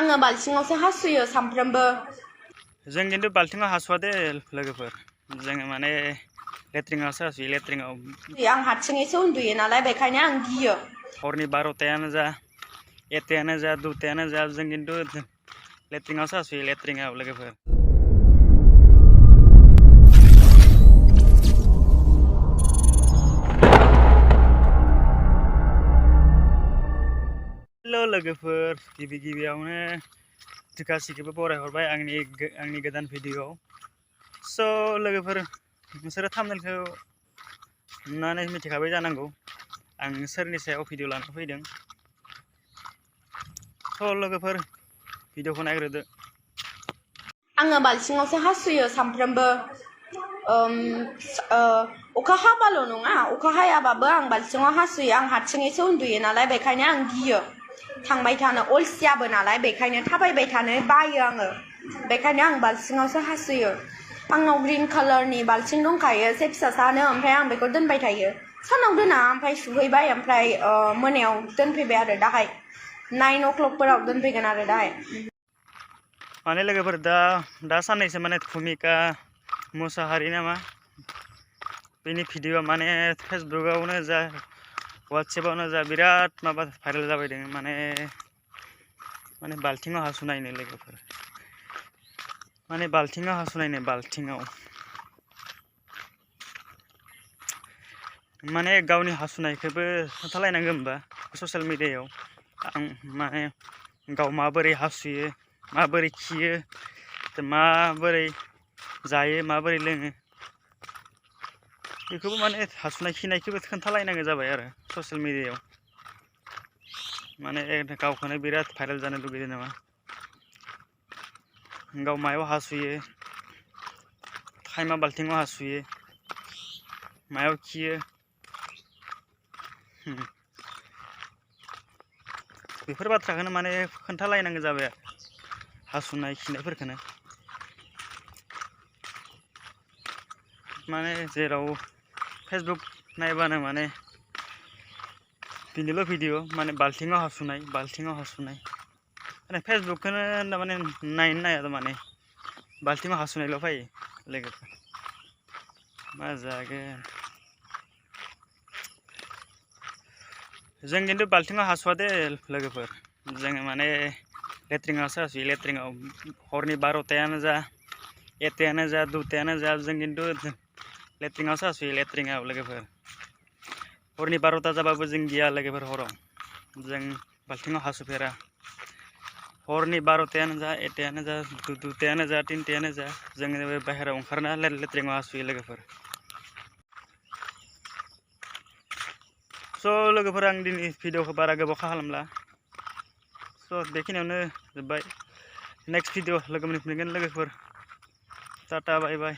आङो बाल्थिङावसो हासुयो सामफ्रोमबो। जों खिन्थु बाल्थिङाव हासुवा दे लोगोफोर, जोङो माने लेट्रिनावसो हासुयो, लेट्रिनाव। आं हारसिङैसो उन्दुयो नालाय बेखायनो आं गियो। हरनि 12टायानो जा 1टायानो जा 2टायानो जा जों खिन्थु लेट्रिनावसो हासुयो, लेट्रिनाव लोगोफोर। हेल' लोगोफोर, गिबियावनो गासिखौबो बरायहरबाय आंनि गोदान भिडिअ'आव। स' लोगोफोर, नोंसोरो थाम्बनेलखौ नुनानै मिथिखाबाय जानांगौ आं सोरनि सायाव भिडिअ लाना फैदों। स' लोगोफोर, भिडिअ'खौ नायग्रोदो। आङो बाल्थिङावसो हासुयो सामफ्रोमबो। अखा हाबाल' नङा, अखा हायाबाबो आं बाल्थिङाव हासुयो। आं हारसिङैसो उन्दुयो नालाय बेखायनो आं गियो थांबाय थानो, अलसियाबो नालाय बेखायनो थाबायबाय थानो बायो आङो, बेखायनो आं बाल्थिङावसो हासुयो। आंनाव ग्रीन कालारनि बाल्थिं दंखायो एसे फिसासानो, ओमफ्राय आं बेखौ दोनबाय थायो। सानाव दोना, ओमफ्राय सुहैबाय, ओमफ्राय मोनायाव दोनफैबाय आरो दाहाय 9 o'clock फोराव दोनफैगोन आरो दाहाय। माने लोगोफोर दा साननैसो माने भुमिका मुसाहारि नामा बेनि भिडिअ माने फेसबुकआवनो जा वाट्सएपआवनो जा बिराद माबा भाइरेल जाबाय दङ। माने बाल्थिङाव हासुनायनो लोगोफोर, माने बाल्थिङाव हासुनायनो, बाल्थिङाव माने गावनि हासुनायखौबो खोन्थालायनांगौ होनबा ससियेल मिडियायाव। आं माने गाव माबोरै हासुयो, माबोरै खियो, माबोरै जायो, माबोरै लोङो, बेखौबो माने हासुनाय खिनायखौबो खोन्थालायनांगौ जाबाय आरो ससियेल मिडियायाव। माने गावखौनो बिराद भाइरेल जानो लुगैदों नामा, गाव मायाव हासुयो, टाइमा बाल्थिङाव हासुयो, मायाव खियो, बेफोर बाथ्राखौनो माने खोन्थालायनांगौ जाबाय आरो हासुनाय खिनायफोरखौनो। माने जेराव फेसबुक नायबानो माने बिनिल' भिडिअ, माने बाल्थिङाव हासुनाय, बाल्थिङाव हासुनाय, माने फेसबुकखौनो माने नायनो नाया, माने बाल्थिङाव हासुनायल' फैयो लोगोफोर। मा जागोन, जों खिन्थु बाल्थिङाव हासुवा दे लोगोफोर, जोङो माने लेट्रिनावसो हासुयो, लेट्रिनाव। हरनि 12टायानो जा 1टायानो जा 2टायानो जा जों खिन्थु लेट्रिनावसो हासुयो, लेट्रिनाव लोगोफोर। हरनि 12टा जाबाबो जों गिया लोगोफोर, हराव जों बाल्थिङाव हासुफेरा। हरनि 12टायानो जा 1टायानो जा 2टायानो जा 3टायानो जा जोङो बाहेरायाव ओंखारना लेट्रिनाव हासुयो लोगोफोर। स' लोगोफोर, आं दिनै भिडिअखौ बारा गोबाव खालामला। स' बेखिनियावनो जोब्बाय। नेक्स्ट भिडिअ लोगो मोनफिनगोन लोगोफोर। टाटा बाय बाय।